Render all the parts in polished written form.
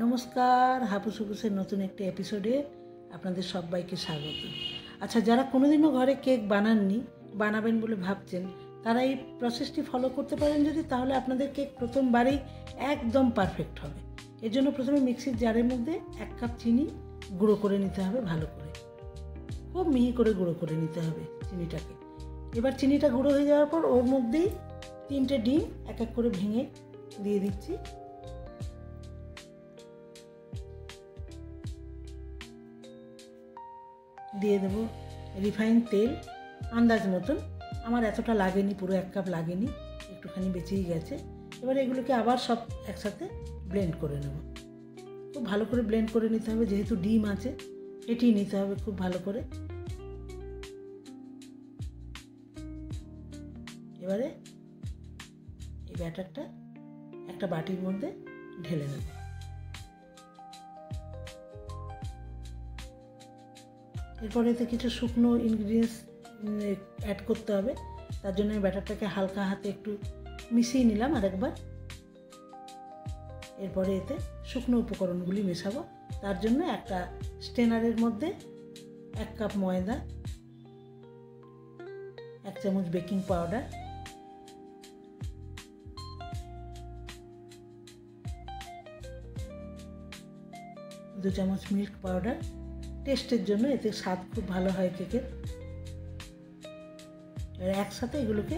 নমস্কার, হাপুসুপুসের নতুন একটি এপিসোডে আপনাদের সবাইকে স্বাগত। আচ্ছা, যারা কোনোদিনও ঘরে কেক বানাননি, বানাবেন বলে ভাবছেন, তারা এই প্রসেসটি ফলো করতে পারেন যদি, তাহলে আপনাদের কেক প্রথমবারেই একদম পারফেক্ট হবে। এর জন্য প্রথমে মিক্সির জারের মধ্যে 1 কাপ চিনি গুঁড়ো করে নিতে হবে, ভালো করে খুব মিহি করে গুঁড়ো করে নিতে হবে চিনিটাকে। এবার চিনিটা গুঁড়ো হয়ে যাওয়ার পর ওর মধ্যেই 3টে ডিম এক এক করে ভেঙে দিয়ে দিচ্ছি। দিয়ে দেবো রিফাইন তেল আন্দাজ মতন, আমার এতটা লাগেনি, পুরো 1 কাপ লাগেনি, একটুখানি বেঁচেই গেছে। এবার এগুলোকে আবার সব একসাথে ব্লেন্ড করে নেব। খুব ভালো করে ব্লেন্ড করে নিতে হবে, যেহেতু ডিম আছে ফেটিয়ে নিতে হবে খুব ভালো করে। এবারে এই ব্যাটারটা একটা বাটির মধ্যে ঢেলে নেব। এরপরে এতে কিছু শুকনো ইনগ্রিডিয়েন্টস অ্যাড করতে হবে। তার জন্য ব্যাটারটাকে হালকা হাতে একটু মিশিয়ে নিলাম আরেকবার। এরপরে এতে শুকনো উপকরণগুলি মেশাবো। তার জন্য একটা স্ট্রেনারের মধ্যে 1 কাপ ময়দা, 1 চামচ বেকিং পাউডার, 2 চামচ মিল্ক পাউডার, টেস্টের জন্য, এতে স্বাদ খুব ভালো হয় কেকের। এবার একসাথে এগুলোকে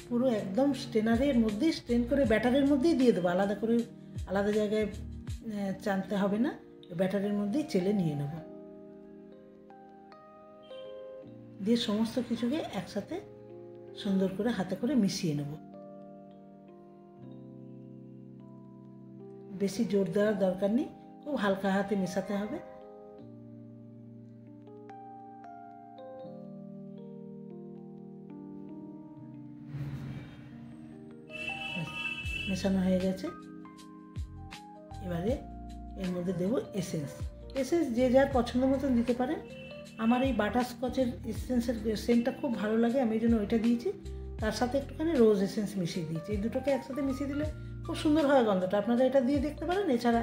পুরো একদম স্ট্রেনারের মধ্যেই স্ট্রেন করে ব্যাটারের মধ্যেই দিয়ে দেবো, আলাদা করে আলাদা জায়গায় চানতে হবে না, ব্যাটারের মধ্যেই চেলে নিয়ে নেব। দিয়ে সমস্ত কিছুকে একসাথে সুন্দর করে হাতে করে মিশিয়ে নেব। বেশি জোর দেওয়ার দরকার নেই, খুব হালকা হাতে মেশাতে হবে। মেশানো হয়ে গেছে। এবারে এর মধ্যে দেবো এসেন্স। যে যার পছন্দ মতন দিতে পারেন। আমার এই বাটারস্কচের এসেন্সের সেন্টটা খুব ভালো লাগে, আমি এই জন্য ওইটা দিয়েছি। তার সাথে একটুখানি রোজ এসেন্স মিশিয়ে দিয়েছি। এই দুটোকে একসাথে মিশিয়ে দিলে খুব সুন্দর হয় গন্ধটা। আপনারা এটা দিয়ে দেখতে পারেন। এছাড়া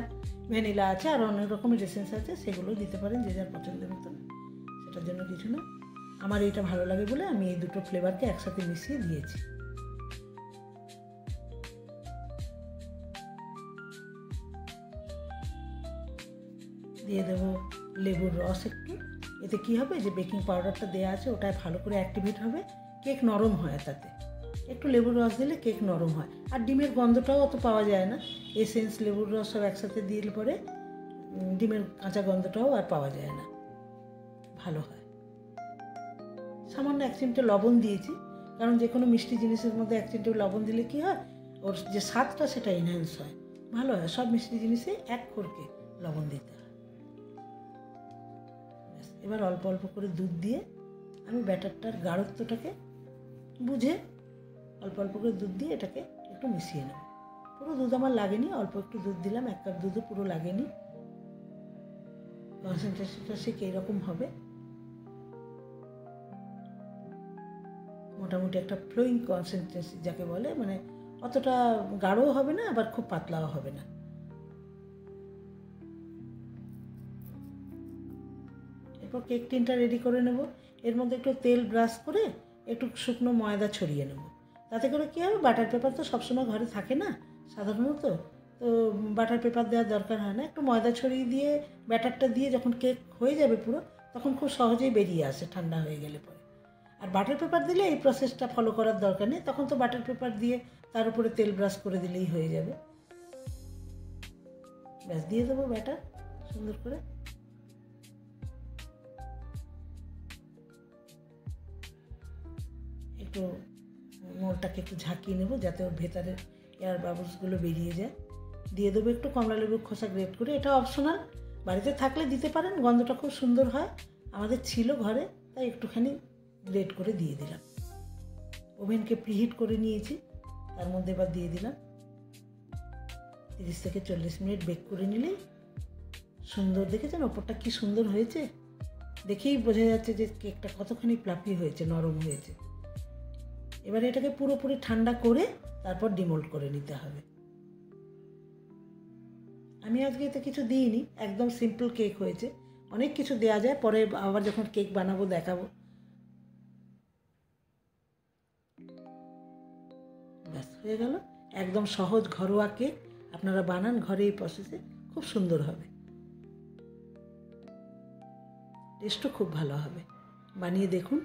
ভ্যানিলা আছে আর অনেক রকমের এসেন্স আছে, সেগুলো দিতে পারেন যে যার পছন্দের মতন, সেটার জন্য কিছু না। আমার এইটা ভালো লাগে বলে আমি এই দুটো ফ্লেভারকে একসাথে মিশিয়ে দিয়েছি। দিয়ে দেবো লেবুর রস একটু। এতে কী হবে, যে বেকিং পাউডারটা দেওয়া আছে ওটায় ভালো করে অ্যাক্টিভেট হবে, কেক নরম হয়। তাতে একটু লেবুর রস দিলে কেক নরম হয়। আর ডিমের গন্ধটাও অত পাওয়া যায় না, এসেন্স লেবুর রস সব একসাথে দিলে পরে ডিমের কাঁচা গন্ধটাও আর পাওয়া যায় না, ভালো হয়। সামান্য 1 চিমটে লবণ দিয়েছি, কারণ যে কোনো মিষ্টি জিনিসের মধ্যে 1 চিমটে লবণ দিলে কী হয়, ওর যে স্বাদটা সেটা এনহ্যান্স হয়, ভালো হয়। সব মিষ্টি জিনিসে 1 খড়কে লবণ দিতে হয়। এবার অল্প অল্প করে দুধ দিয়ে আমি ব্যাটারটার গাঢ়ত্বটাকে বুঝে অল্প অল্প করে দুধ দিয়ে এটাকে একটু মিশিয়ে নেব। পুরো দুধ আমার লাগেনি, অল্প একটু দুধ দিলাম, 1 কাপ দুধও পুরো লাগেনি। কনসেন্ট্রেশনটা ঠিক এইরকম হবে, মোটামুটি একটা ফ্লোয়িং কনসেন্ট্রেন্সি যাকে বলে, মানে অতটা গাঢ়ও হবে না আবার খুব পাতলাও হবে না। এরপর কেক টিনটা রেডি করে নেব। এর মধ্যে একটু তেল ব্রাশ করে একটু শুকনো ময়দা ছড়িয়ে নেব। তাতে করে কী হবে, বাটার পেপার তো সবসময় ঘরে থাকে না সাধারণত, তো বাটার পেপার দেওয়ার দরকার হয় না। একটু ময়দা ছড়িয়ে দিয়ে ব্যাটারটা দিয়ে যখন কেক হয়ে যাবে পুরো, তখন খুব সহজেই বেরিয়ে আসে ঠান্ডা হয়ে গেলে পরে। আর বাটার পেপার দিলে এই প্রসেসটা ফলো করার দরকার নেই, তখন তো বাটার পেপার দিয়ে তার উপরে তেল ব্রাশ করে দিলেই হয়ে যাবে। ব্যাস, দিয়ে দেবো ব্যাটার সুন্দর করে। একটু মোলটাকে একটু ঝাঁকিয়ে নেব যাতে ওর ভেতরের এয়ার বাবলসগুলো বেরিয়ে যায়। দিয়ে দেবো একটু কমলা লেবুর খোসা গ্রেট করে, এটা অপশনাল, বাড়িতে থাকলে দিতে পারেন, গন্ধটা খুব সুন্দর হয়। আমাদের ছিল ঘরে, তাই একটুখানি গ্রেট করে দিয়ে দিলাম। ওভেনকে প্রিহিট করে নিয়েছি, তার মধ্যে এবার দিয়ে দিলাম। 30 থেকে 40 মিনিট বেক করে নিলেই সুন্দর, দেখেছেন ওপরটা কি সুন্দর হয়েছে, দেখেই বোঝা যাচ্ছে যে কেকটা কতখানি ফ্লাফি হয়েছে, নরম হয়েছে। এবারে এটাকে পুরোপুরি ঠান্ডা করে তারপর ডিমোল্ড করে নিতে হবে। আমি আজকে এতে কিছু দিইনি, একদম সিম্পল কেক হয়েছে। অনেক কিছু দেওয়া যায়, পরে আবার যখন কেক বানাবো দেখাবো। ব্যাস হয়ে গেল, একদম সহজ ঘরোয়া কেক। আপনারা বানান ঘরে এই প্রসেসে, খুব সুন্দর হবে, টেস্টও খুব ভালো হবে। বানিয়ে দেখুন।